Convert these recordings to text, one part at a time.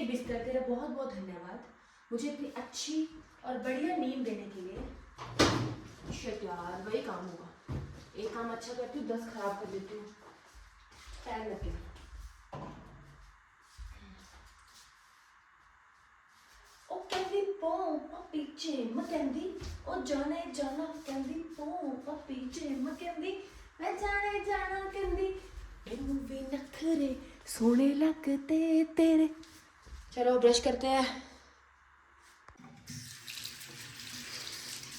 ये बिस्तर तेरा बहुत बहुत धन्यवाद मुझे इतनी अच्छी और बढ़िया नींद देने के लिए। शिट यार, वही काम होगा, एक काम अच्छा करती हूँ 10 खराब कर देती हूँ, टाइम लग गया। ओ कहंदी पौ पीछे मैं कहंदी ओ जाने जाना कहंदी पौ पीछे मैं कहंदी मैं जाने जाना कहंदी मैनू भी नखरे सोने लगते तेरे। चलो ब्रश करते हैं।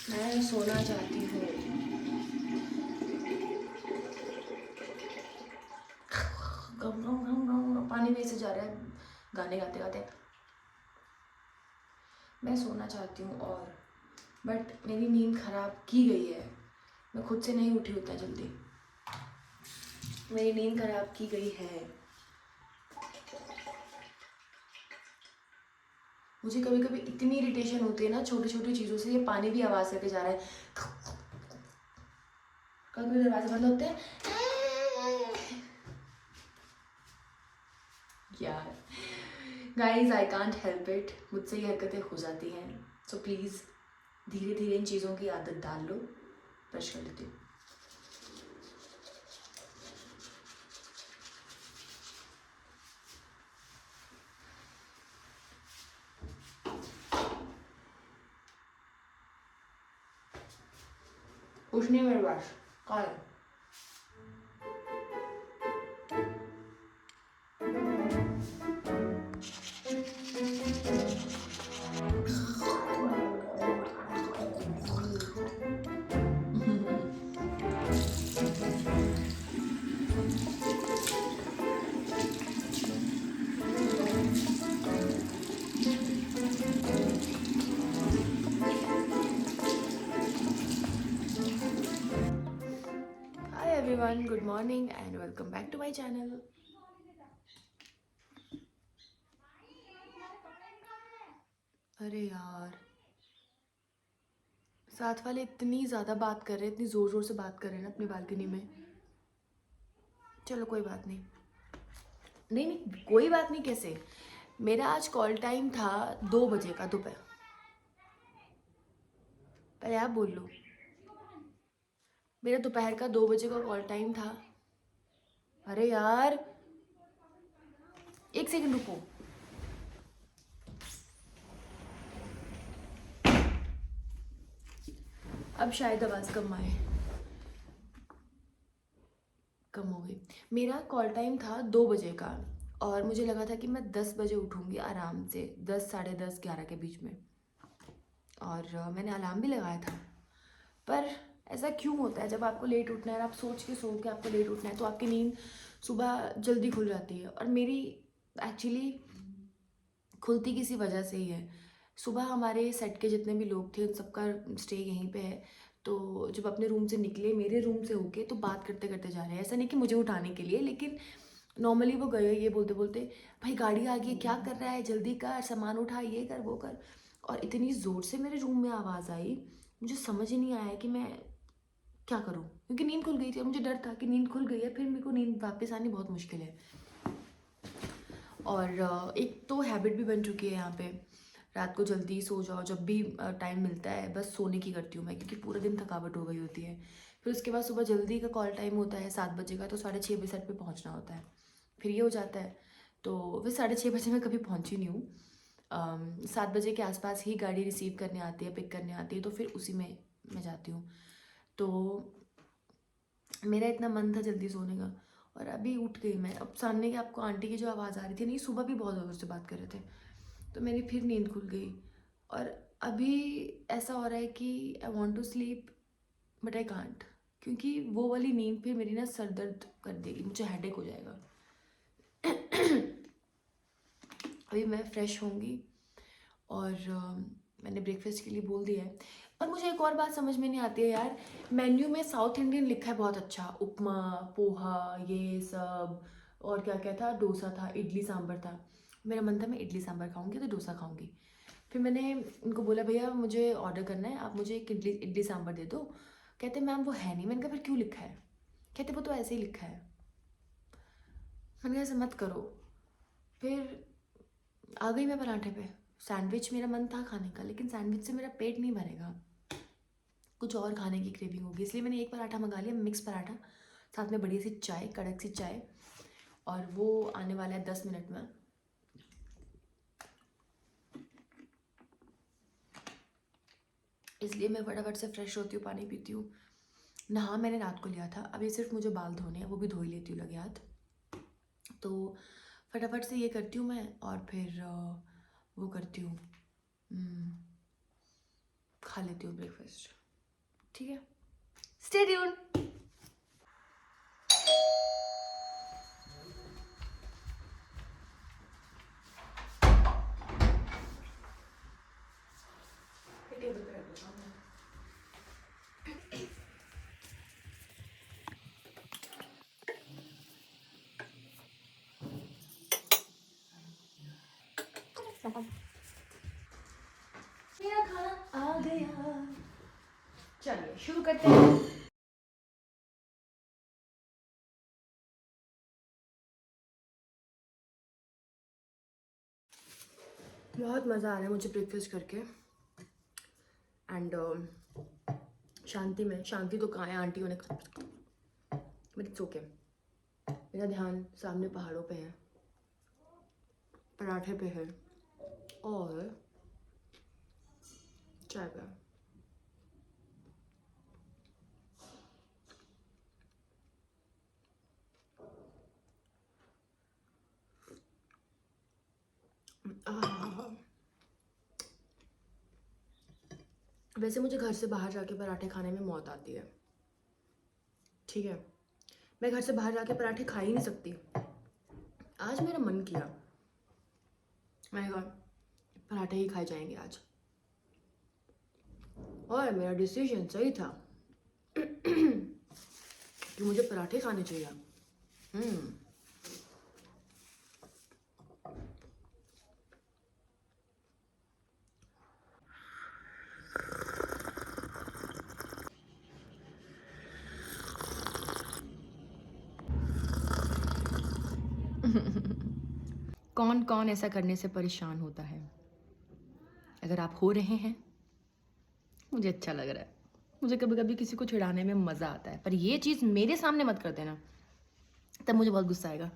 मैं सोना चाहती हूँ। पानी में से जा रहा है गाने गाते गाते। मैं सोना चाहती हूँ और बट मेरी नींद खराब की गई है, मैं खुद से नहीं उठी उतना जल्दी, मेरी नींद खराब की गई है। मुझे कभी कभी इतनी इरिटेशन होती है ना छोटी छोटी चीज़ों से। ये पानी भी आवाज़ करके जा रहा है, कभी कभी दरवाजे बंद होते हैं यार। Guys I can't help it, मुझसे ये हरकतें हो जाती हैं। सो प्लीज़ धीरे धीरे इन चीज़ों की आदत डाल लो। ब्रश कर लेती हूँ। कुछ नहीं मेरे पास, कहाँ है? Hi everyone, good morning and welcome back to my channel. अरे यार, साथ वाले इतनी ज़्यादा बात कर रहे हैं, इतनी ज़ोर ज़ोर से बात कर रहे हैं ना अपनी बालकनी में। चलो कोई बात नहीं, नहीं नहीं कोई बात नहीं। कैसे, मेरा आज कॉल टाइम था 2 बजे का दोपहर। पहले आप बोल लो। मेरा दोपहर का 2 बजे का कॉल टाइम था। अरे यार, एक सेकंड रुको। अब शायद आवाज़ कम आए, कम हो गई। मेरा कॉल टाइम था 2 बजे का और मुझे लगा था कि मैं 10 बजे उठूँगी आराम से, 10 साढ़े 10 11 के बीच में। और मैंने अलार्म भी लगाया था। पर ऐसा क्यों होता है, जब आपको लेट उठना है और आप सोच के सो के आपको लेट उठना है तो आपकी नींद सुबह जल्दी खुल जाती है। और मेरी एक्चुअली खुलती किसी वजह से ही है। सुबह हमारे सेट के जितने भी लोग थे उन सबका स्टे यहीं पे है। तो जब अपने रूम से निकले, मेरे रूम से होके, तो बात करते करते जा रहे हैं। ऐसा नहीं कि मुझे उठाने के लिए, लेकिन नॉर्मली वो गए ये बोलते बोलते, भाई गाड़ी आ गई, क्या कर रहा है, जल्दी कर, सामान उठा, ये कर वो कर। और इतनी ज़ोर से मेरे रूम में आवाज़ आई, मुझे समझ ही नहीं आया कि मैं क्या करूँ, क्योंकि नींद खुल गई थी और मुझे डर था कि नींद खुल गई है फिर मेरे को नींद वापस आनी बहुत मुश्किल है। और एक तो हैबिट भी बन चुकी है यहाँ पे, रात को जल्दी सो जाओ। जब भी टाइम मिलता है बस सोने की करती हूँ मैं, क्योंकि पूरे दिन थकावट हो गई होती है। फिर उसके बाद सुबह जल्दी का कॉल टाइम होता है 7 बजे का, तो 6:30 बजे सेट पे पहुँचना होता है। फिर ये हो जाता है, तो फिर 6:30 बजे मैं कभी पहुँची नहीं हूँ। 7 बजे के आसपास ही गाड़ी रिसीव करने आती है, पिक करने आती है, तो फिर उसी में मैं जाती हूँ। तो मेरा इतना मन था जल्दी सोने का और अभी उठ गई मैं। अब सामने की आपको आंटी की जो आवाज़ आ रही थी, नहीं सुबह भी बहुत ज़ोर से बात कर रहे थे, तो मेरी फिर नींद खुल गई। और अभी ऐसा हो रहा है कि I want to sleep but I can't, क्योंकि वो वाली नींद फिर मेरी ना सर दर्द कर देगी, मुझे हेडेक हो जाएगा। अभी मैं फ्रेश होंगी और मैंने ब्रेकफास्ट के लिए बोल दिया है। और मुझे एक और बात समझ में नहीं आती है यार, मेन्यू में साउथ इंडियन लिखा है बहुत अच्छा, उपमा, पोहा, ये सब, और क्या क्या था, डोसा था, इडली सांभर था। मेरा मन था मैं इडली सांभर खाऊंगी तो डोसा खाऊंगी। फिर मैंने उनको बोला भैया मुझे ऑर्डर करना है, आप मुझे एक इडली इडली सांभर दे दो। कहते मैम वो है नहीं। मैंने कहा फिर क्यों लिखा है? कहते वो तो ऐसे ही लिखा है। मैंने कहा ऐसे मत करो। फिर आ गई मैं पराठे पे। सैंडविच मेरा मन था खाने का, लेकिन सैंडविच से मेरा पेट नहीं भरेगा, कुछ और खाने की क्रेविंग होगी, इसलिए मैंने एक पराठा मंगा लिया, मिक्स पराठा, साथ में बढ़िया सी चाय, कड़क सी चाय, और वो आने वाला है 10 मिनट में। इसलिए मैं फटाफट से फ्रेश होती हूँ, पानी पीती हूँ। नहा मैंने रात को लिया था, अभी सिर्फ मुझे बाल धोने हैं, वो भी धो ही लेती हूँ लगे हाथ। तो फटाफट से ये करती हूँ मैं, और फिर वो करती हूँ, खा लेती हूँ ब्रेकफास्ट। ठीक है, स्टे ट्यून्ड। मेरा खाना आ गया, चलिए शुरू करते हैं। बहुत मज़ा आ रहा है मुझे ब्रेकफास्ट करके। एंड शांति तो कहाँ है, आंटियों ने, बट इट्स ओके। मेरा ध्यान सामने पहाड़ों पे है, पराठे पे है, और चाय पे। वैसे मुझे घर से बाहर जाके पराठे खाने में मौत आती है, ठीक है, मैं घर से बाहर जाके पराठे खा ही नहीं सकती। आज मेरा मन किया, मैंने कहा पराठे ही खाए जाएंगे आज, और मेरा डिसीजन सही था कि मुझे पराठे खाने चाहिए। कौन कौन ऐसा करने से परेशान होता है? अगर आप हो रहे हैं, मुझे अच्छा लग रहा है। मुझे कभी कभी किसी को चिढ़ाने में मज़ा आता है, पर ये चीज़ मेरे सामने मत कर देना, तब मुझे बहुत गुस्सा आएगा।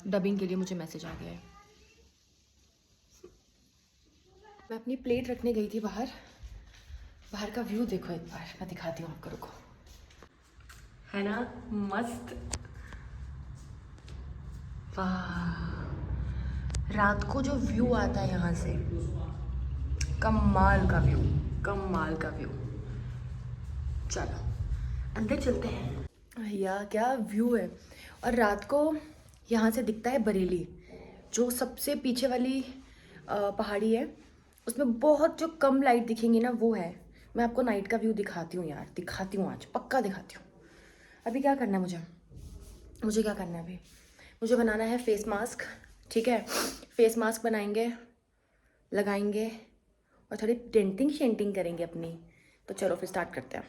डबिंग के लिए मुझे मैसेज आ गया है। मैं अपनी प्लेट रखने गई थी बाहर, बाहर का व्यू देखो एक बार, मैं दिखाती हूँ आपको, रुको। है ना मस्त? वाह, रात को जो व्यू आता है यहाँ से, कमाल का व्यू, कमाल का व्यू। चलो अंदर चलते हैं। भैया क्या व्यू है, और रात को यहाँ से दिखता है बरेली, जो सबसे पीछे वाली पहाड़ी है, उसमें बहुत जो कम लाइट दिखेंगी ना, वो है। मैं आपको नाइट का व्यू दिखाती हूँ यार, दिखाती हूँ, आज पक्का दिखाती हूँ। अभी क्या करना है मुझे क्या करना है अभी? मुझे बनाना है फेस मास्क, ठीक है, फेस मास्क बनाएंगे, लगाएंगे, और थोड़ी डेंटिंग शेंटिंग करेंगे अपनी। तो चलो फिर स्टार्ट करते हैं।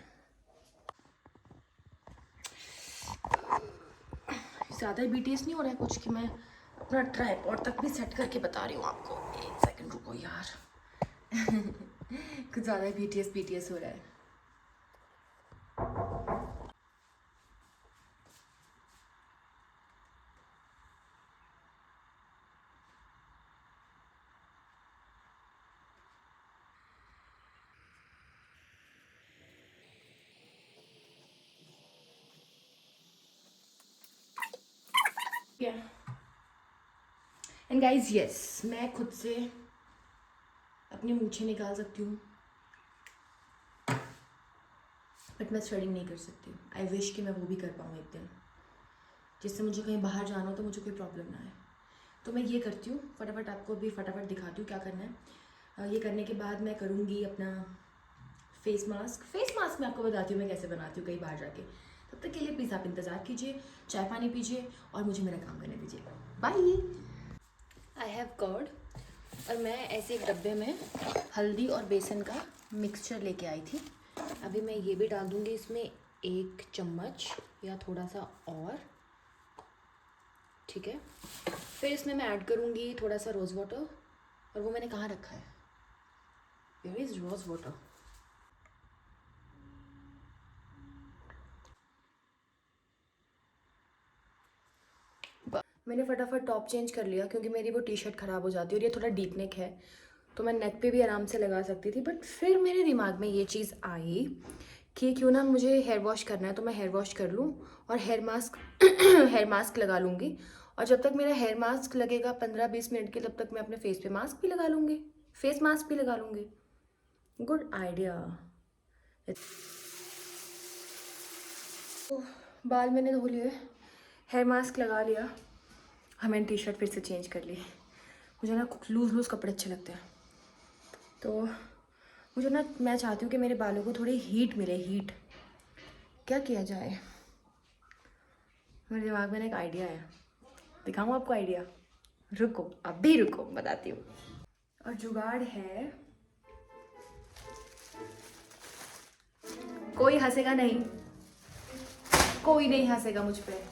ज़्यादा BTS नहीं हो रहा है कुछ, कि मैं अपना ट्राइपॉड तक भी सेट करके बता रही हूँ आपको। एक सेकंड रुको यार कुछ ज़्यादा BTS हो रहा है। एंड गाइज यस, मैं खुद से अपनी मूछें निकाल सकती हूँ, बट मैं थ्रेडिंग नहीं कर सकती। आई विश कि मैं वो भी कर पाऊँ एक दिन, जिससे मुझे कहीं बाहर जाना हो तो मुझे कोई प्रॉब्लम ना आए। तो मैं ये करती हूँ, फटाफट आपको भी फटाफट दिखाती हूँ क्या करना है। ये करने के बाद मैं करूँगी अपना फेस मास्क मैं आपको बताती हूँ मैं कैसे बनाती हूँ कहीं बाहर जाके। तब तक के लिए प्लीज़ आप इंतज़ार कीजिए, चाय पानी पीजिए, और मुझे मेरा काम करने दीजिए। बाय। आई हैव कर्ड, और मैं ऐसे एक डब्बे में हल्दी और बेसन का मिक्सचर लेके आई थी। अभी मैं ये भी डाल दूँगी इसमें 1 चम्मच या थोड़ा सा और, ठीक है। फिर इसमें मैं ऐड करूँगी थोड़ा सा रोज़ वाटर, और वो मैंने कहाँ रखा है, वेयर इज़ रोज़ वाटर। मैंने फटाफट टॉप चेंज कर लिया क्योंकि मेरी वो टी शर्ट ख़राब हो जाती है और ये थोड़ा डीप नेक है, तो मैं नेक पे भी आराम से लगा सकती थी। बट फिर मेरे दिमाग में ये चीज़ आई कि क्यों ना मुझे हेयर वॉश करना है, तो मैं हेयर वॉश कर लूँ और हेयर मास्क हेयर मास्क लगा लूँगी। और जब तक मेरा हेयर मास्क लगेगा 15-20 मिनट के, तब तक मैं अपने फेस पे मास्क भी लगा लूँगी, फेस मास्क भी लगा लूँगी। Good idea. तो बाल मैंने धो लिए, हेयर मास्क लगा लिया, हाँ मैंने टी शर्ट फिर से चेंज कर ली। मुझे ना लूज़ लूज़ कपड़े अच्छे लगते हैं, तो मुझे ना, मैं चाहती हूँ कि मेरे बालों को थोड़ी हीट मिले, हीट। क्या किया जाए, मेरे दिमाग में ना एक आइडिया है, दिखाऊँ आपको आइडिया? रुको, अभी रुको, बताती हूँ। और जुगाड़ है, कोई हंसेगा नहीं, कोई नहीं हंसेगा मुझ पे,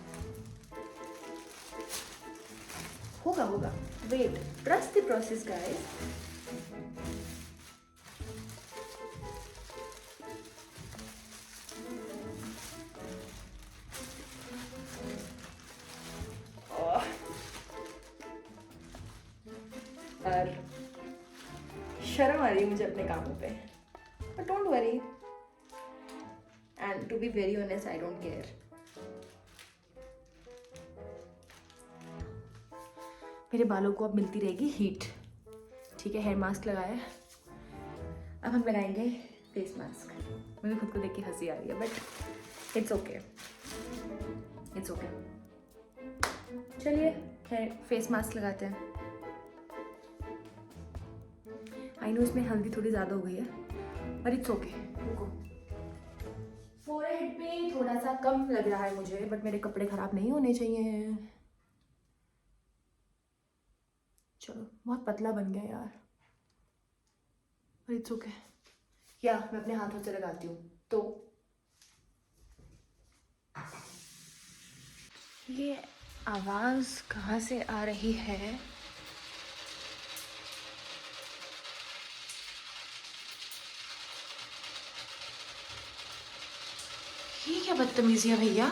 होगा होगा, wait, trust the process guys. और शर्म आ रही है मुझे अपने कामों पे, but don't worry, and to be very honest I don't care. मेरे बालों को अब मिलती रहेगी हीट, ठीक है। हेयर मास्क लगाया है, अब हम लगाएंगे फेस मास्क। मुझे खुद को देख के हंसी आ रही है, but it's okay, it's okay. चलिए हेयर फेस मास्क लगाते हैं। आई नो इसमें हल्दी थोड़ी ज़्यादा हो गई है, पर इट्स ओके। रुको, फोरहेड पे थोड़ा सा कम लग रहा है मुझे, बट मेरे कपड़े ख़राब नहीं होने चाहिए। चलो, बहुत पतला बन गया यार, पर इट्स ओके। या मैं अपने हाथों से लगाती हूँ, तो ये आवाज़ कहाँ से आ रही है? ये क्या बदतमीजी है भैया?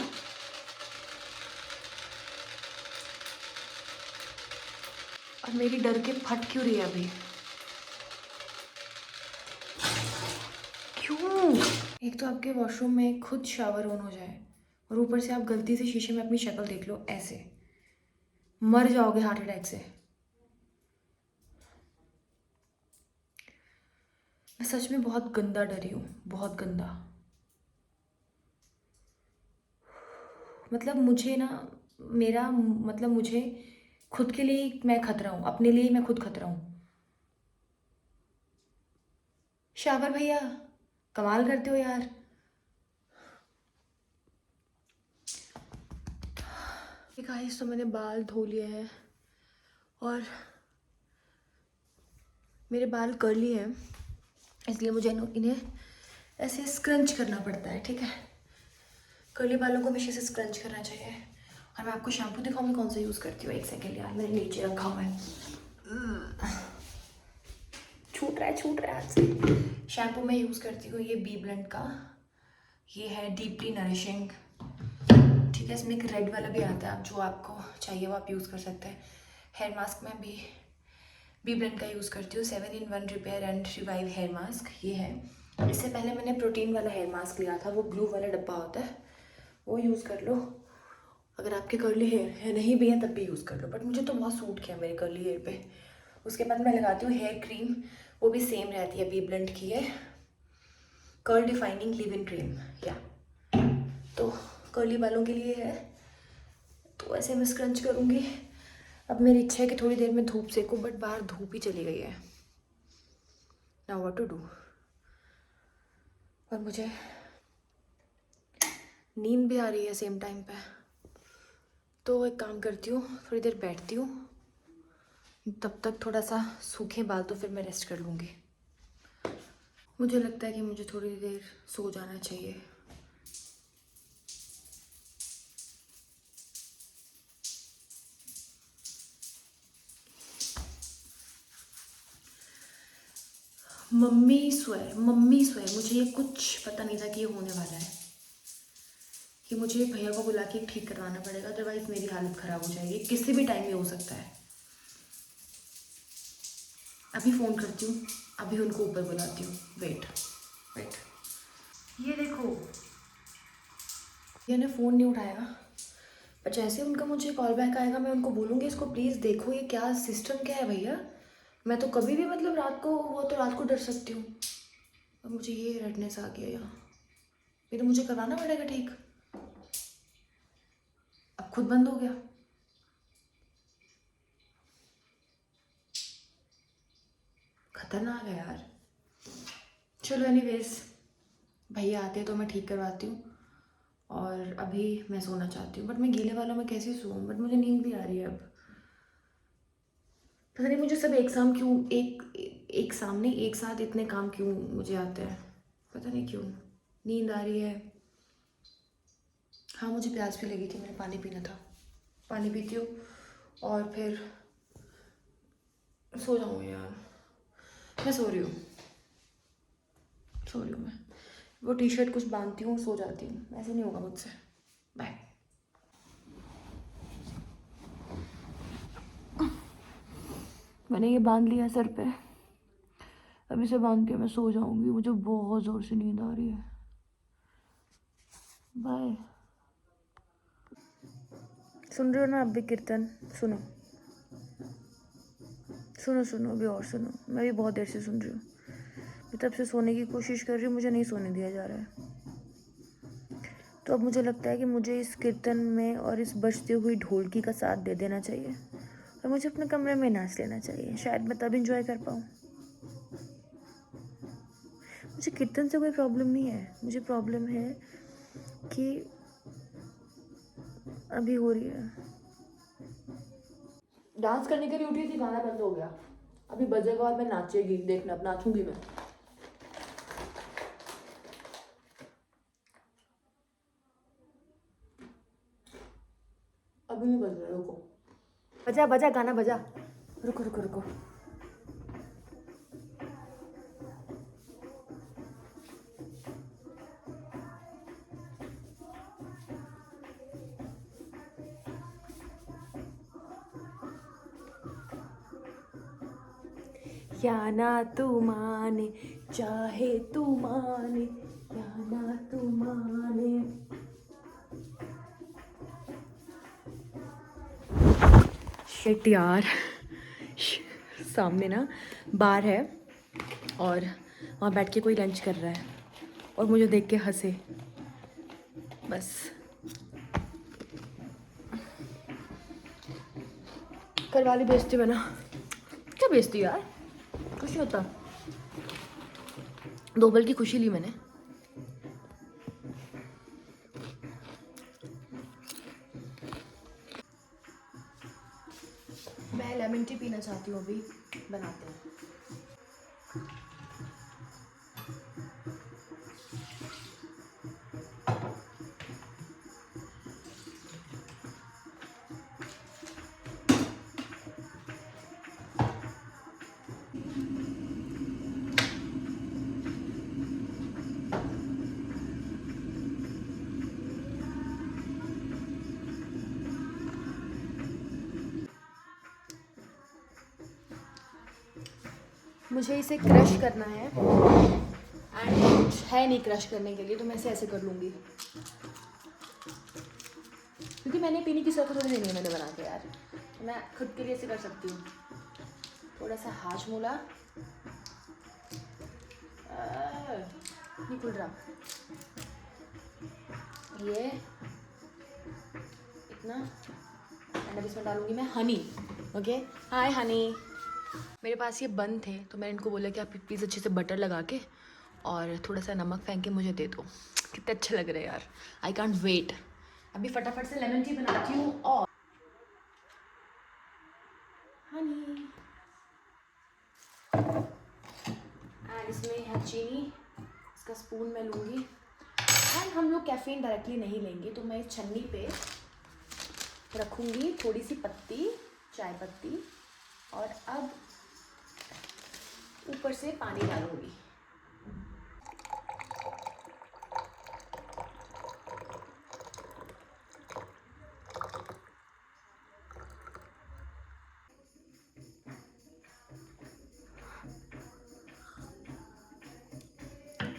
और मेरी डर के फट क्यों रही है अभी? क्यों? एक तो आपके वॉशरूम में खुद शावर ऑन हो जाए, और ऊपर से आप गलती से शीशे में अपनी शक्ल देख लो ऐसे, मर जाओगे हार्ट अटैक से। मैं सच में बहुत गंदा डरी हूँ, बहुत गंदा। मतलब मुझे ना, मेरा मतलब मुझे खुद के लिए मैं खतरा हूँ, अपने लिए मैं खुद खतरा हूँ। शावर भैया, कमाल करते हो यार। गाइस, तो मैंने बाल धो लिए हैं और मेरे बाल कर्ली हैं, इसलिए मुझे इन्हें ऐसे स्क्रंच करना पड़ता है, ठीक है। कर्ली बालों को हमेशा से स्क्रंच करना चाहिए। और मैं आपको शैम्पू दिखाऊंगी कौन सा यूज़ करती हूँ। एक सेकेंड यार, मैंने नीचे रखा हुआ है, छूट रहा है, छूट रहा है हाथ से। शैम्पू मैं यूज़ करती हूँ ये बी ब्लेंड का, ये है डीपली नरिशिंग, ठीक है। इसमें एक रेड वाला भी आता है, आप जो आपको चाहिए वो आप यूज़ कर सकते हैं। हेयर मास्क में भी बी ब्लेंड का यूज़ करती हूँ, 7-in-1 repair and revive hair mask, ये है। इससे पहले मैंने प्रोटीन वाला हेयर मास्क लिया था, वो ब्लू वाला डब्बा होता है, वो यूज़ कर लो। अगर आपके कर्ली हेयर है नहीं भी है तब भी यूज़ कर लो, बट मुझे तो बहुत सूट किया मेरे कर्ली हेयर पे। उसके बाद मैं लगाती हूँ हेयर क्रीम, वो भी सेम रहती है, बी ब्लेंड की है, curl defining live in cream, या तो कर्ली बालों के लिए है। तो ऐसे मैं स्क्रंच करूँगी। अब मेरी इच्छा है कि थोड़ी देर में धूप सेकूँ, बट बाहर धूप ही चली गई है। Now what to do. और मुझे नींद भी आ रही है सेम टाइम पे, तो एक काम करती हूँ, थोड़ी देर बैठती हूँ, तब तक थोड़ा सा सूखे बाल तो फिर मैं रेस्ट कर लूँगी। मुझे लगता है कि मुझे थोड़ी देर सो जाना चाहिए। मम्मी स्वेर मुझे ये कुछ पता नहीं था कि ये होने वाला है, कि मुझे भैया को बुला के ठीक करवाना पड़ेगा, अदरवाइज़ मेरी हालत ख़राब हो जाएगी। किसी भी टाइम में हो सकता है। अभी फ़ोन करती हूँ, अभी उनको ऊपर बुलाती हूँ। वेट, ये देखो, ये ने फ़ोन नहीं उठाया, पर जैसे उनका मुझे कॉल बैक आएगा मैं उनको बोलूँगी इसको प्लीज़ देखो ये क्या सिस्टम क्या है भैया। मैं तो कभी भी मतलब रात को वो तो रात को डर सकती हूँ, अब मुझे ये रेडनेस आ गया यहाँ, ये तो मुझे करवाना पड़ेगा ठीक। अब खुद बंद हो गया। खतरनाक है यार। चलो एनीवेज, भैया आते हैं तो मैं ठीक करवाती हूँ, और अभी मैं सोना चाहती हूँ, बट मैं गीले वालों में कैसे सोऊं, बट मुझे नींद भी आ रही है अब। पता नहीं मुझे सब एक साम क्यों एक सामने एक साथ इतने काम क्यों मुझे आते हैं, पता नहीं क्यों। नींद आ रही है। हाँ मुझे प्यास भी लगी थी, मैंने पानी पीना था, पानी पीती हूँ और फिर सो जाऊँगी यार। मैं सो रही हूँ मैं। वो टी शर्ट कुछ बांधती हूँ, सो जाती हूँ, ऐसे नहीं होगा मुझसे। बाय। मैंने ये बांध लिया सर पे, अभी से बांध के मैं सो जाऊंगी, मुझे बहुत ज़ोर से नींद आ रही है। बाय। सुन रहे हो ना अब भी कीर्तन? सुनो सुनो सुनो, अभी और सुनो, मैं भी बहुत देर से सुन रही हूँ, मैं तब से सोने की कोशिश कर रही हूँ, मुझे नहीं सोने दिया जा रहा है। तो अब मुझे लगता है कि मुझे इस कीर्तन में और इस बजती हुई ढोलकी का साथ दे देना चाहिए, और मुझे अपने कमरे में नाच लेना चाहिए, शायद मैं तब इंजॉय कर पाऊँ। मुझे कीर्तन से कोई प्रॉब्लम नहीं है, मुझे प्रॉब्लम है कि अभी हो रही है। डांस करने के लिए उठी थी, गाना बंद हो गया, अभी बजेगा और मैं नाचेगी, देखना अब नाचूंगी मैं। अभी नहीं बज रहा, रुको। बजा बजा गाना बजा, रुको रुको रुको। या ना तू माने, चाहे तू माने, या ना तू माने। शिट यार, सामने ना बार है और वहाँ बैठ के कोई लंच कर रहा है और मुझे देख के हंसे, बस। कल वाली बेइज्जती बना, क्या बेइज्जती यार, कुछ नहीं होता, 2 पल की खुशी ली मैंने। मैं लेमन टी पीना चाहती हूँ, अभी बनाते हैं। मुझे इसे क्रश करना है एंड कुछ है नहीं क्रश करने के लिए, तो मैं इसे ऐसे कर लूँगी, क्योंकि मैंने पीने की जरूरत थोड़ी नहीं है, मैंने बना के यार, तो मैं खुद के लिए ऐसे कर सकती हूँ। थोड़ा सा हाजमोला, नहीं खुल रहा ये इतना, एंड अब इसमें डालूंगी मैं हनी। ओके, हाय हनी। मेरे पास ये बन थे तो मैंने इनको बोला कि आप प्लीज़ अच्छे से बटर लगा के और थोड़ा सा नमक फेंक के मुझे दे दो। कितने अच्छे लग रहे हैं यार, आई कांट वेट। अभी फटाफट से लेमन टी बनाती हूँ और हनी, एंड इसमें है चीनी, इसका स्पून मैं लूँगी, एंड हम लोग कैफ़ीन डायरेक्टली नहीं लेंगे, तो मैं इस छन्नी पे रखूँगी थोड़ी सी पत्ती, चाय पत्ती, और अब ऊपर से पानी डालूंगी।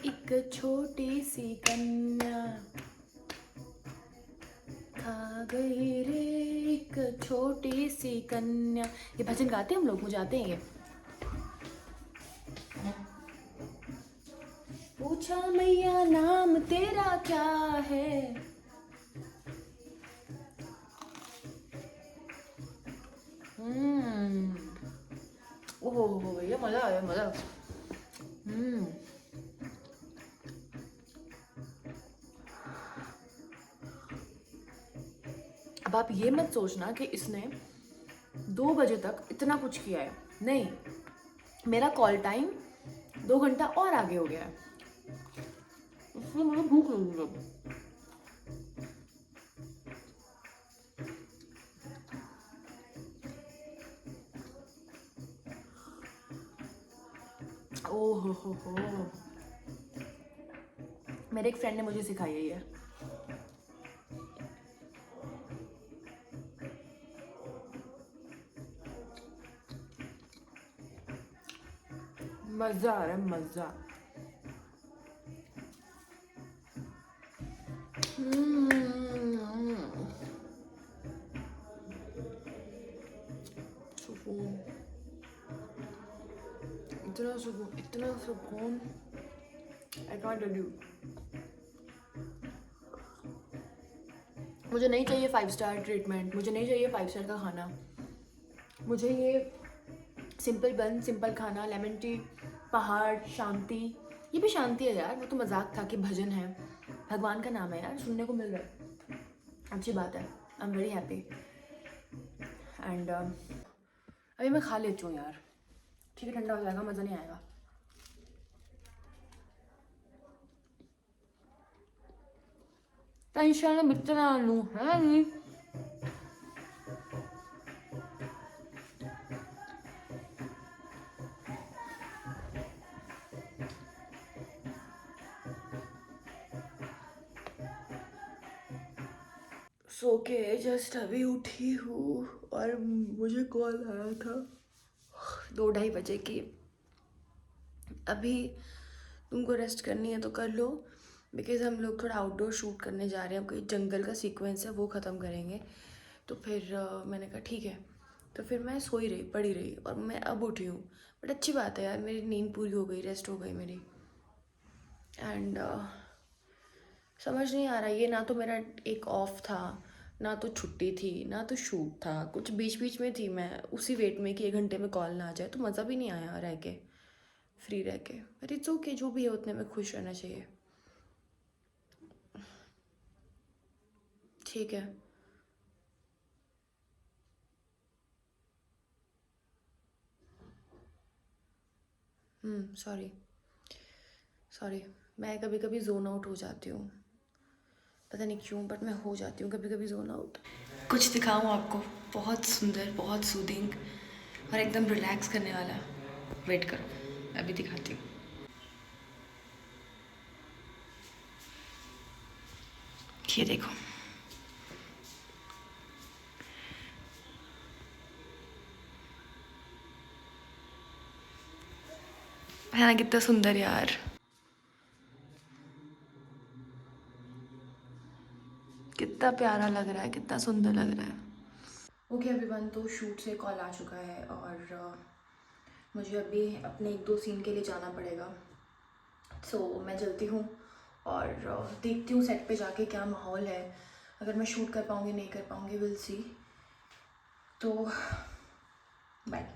एक छोटी सी कन्या खा गई रे, एक छोटी सी कन्या। ये भजन गाते हैं हम लोग, मुझे आते हैं ये। पूछा मैया नाम तेरा क्या है, ओहो भैया मजा आया, मजा। अब आप ये मत सोचना कि इसने 2 बजे तक इतना कुछ किया है, नहीं। मेरा कॉल टाइम 2 घंटा और आगे हो गया है, इसलिए मुझे भूख लगी है। ओह हो, मेरे एक फ्रेंड ने मुझे सिखाई है ये। मजा आ रहा है, मजा। सुकून, इतना सुकून, इतना सुकून, आई कांट टेल यू। मुझे नहीं चाहिए 5 स्टार ट्रीटमेंट, मुझे नहीं चाहिए 5 स्टार का खाना। मुझे ये सिंपल बन, सिंपल खाना, लेमन टी, पहाड़, शांति। ये भी शांति है यार, वो तो मजाक था कि भजन है, भगवान का नाम है यार, सुनने को मिल रहा है, अच्छी बात है। I am very happy. And अभी मैं खा लेती हूँ यार, ठीक है, ठंडा हो जाएगा, मज़ा नहीं आएगा। टेंशन बितना लूँ है नहीं। सो के जस्ट अभी उठी हूँ और मुझे कॉल आया था 2-2:30 बजे की, अभी तुमको रेस्ट करनी है तो कर लो, बिकॉज हम लोग थोड़ा आउटडोर शूट करने जा रहे हैं, कोई जंगल का सीक्वेंस है वो ख़त्म करेंगे। तो फिर मैंने कहा ठीक है, तो फिर मैं सोई रही, पड़ी रही, और मैं अब उठी हूँ। बट अच्छी बात है यार, मेरी नींद पूरी हो गई, रेस्ट हो गई मेरी। एंड समझ नहीं आ रहा, ये ना तो मेरा एक ऑफ था, ना तो छुट्टी थी, ना तो शूट था, कुछ बीच बीच में थी। मैं उसी वेट में कि 1 घंटे में कॉल ना आ जाए, तो मज़ा भी नहीं आया रह के, फ्री रह के। बट इट्स ओके, जो भी है उतने में खुश रहना चाहिए, ठीक है। सॉरी, सॉरी, मैं कभी कभी जोन आउट हो जाती हूँ, पता नहीं क्यों, बट मैं हो जाती हूँ कभी कभी जोन आउट। कुछ दिखाऊँ आपको, बहुत सुंदर, बहुत सूदिंग और एकदम रिलैक्स करने वाला। वेट करो, अभी दिखाती हूँ। ये देखो, है ना कितना सुंदर यार, कितना प्यारा लग रहा है, कितना सुंदर लग रहा है। ओके एवरीवन, तो शूट से कॉल आ चुका है और मुझे अभी अपने 1-2 सीन के लिए जाना पड़ेगा। सो मैं चलती हूँ और देखती हूँ सेट पे जाके क्या माहौल है, अगर मैं शूट कर पाऊँगी नहीं कर पाऊँगी, विल सी। तो bye.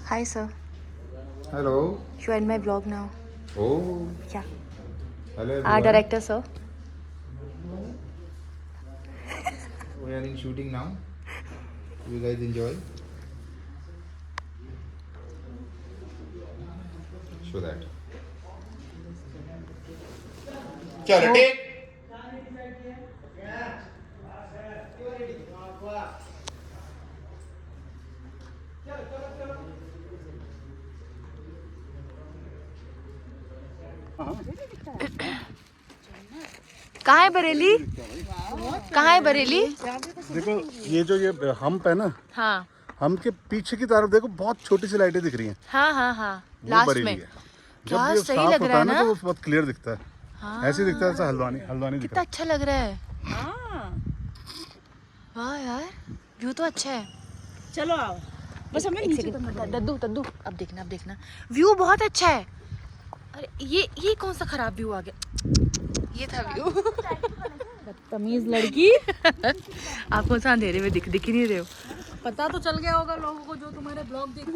Hi sir. Hello. You are in my vlog now. Oh. Yeah. Hello Our everyone. director sir. We are in shooting now. You guys enjoy. Show that. चलो take. कहाँ है बरेली? कहाँ है बरेली? देखो ये जो ये हम्प है ना, हाँ हम्प के पीछे की तरफ देखो बहुत छोटी सी लाइटें दिख रही हैं, हाँ हाँ हाँ वो लास्ट बरेली में। है। जब क्या ये सही साफ लग होता रहा है है ना तो ना? वो बहुत क्लियर दिखता है। हाँ ऐसे दिखता है जैसे हल्द्वानी हल्द्वानी दिख कितना रहा अच्छा लग रहा है। वाह यार व्यू तो अच्छा है। चलो आओ, बस हमें एक नीचे सेकंड दद्दू दद्दू अब देखना व्यू बहुत अच्छा है। अरे ये कौन सा खराब व्यू आ गया? ये था व्यू। तमीज लड़की। आप कौन सा अंधेरे में दिख ही नहीं रहे हो। पता तो चल गया होगा लोगों को जो तुम्हारे ब्लॉग देखते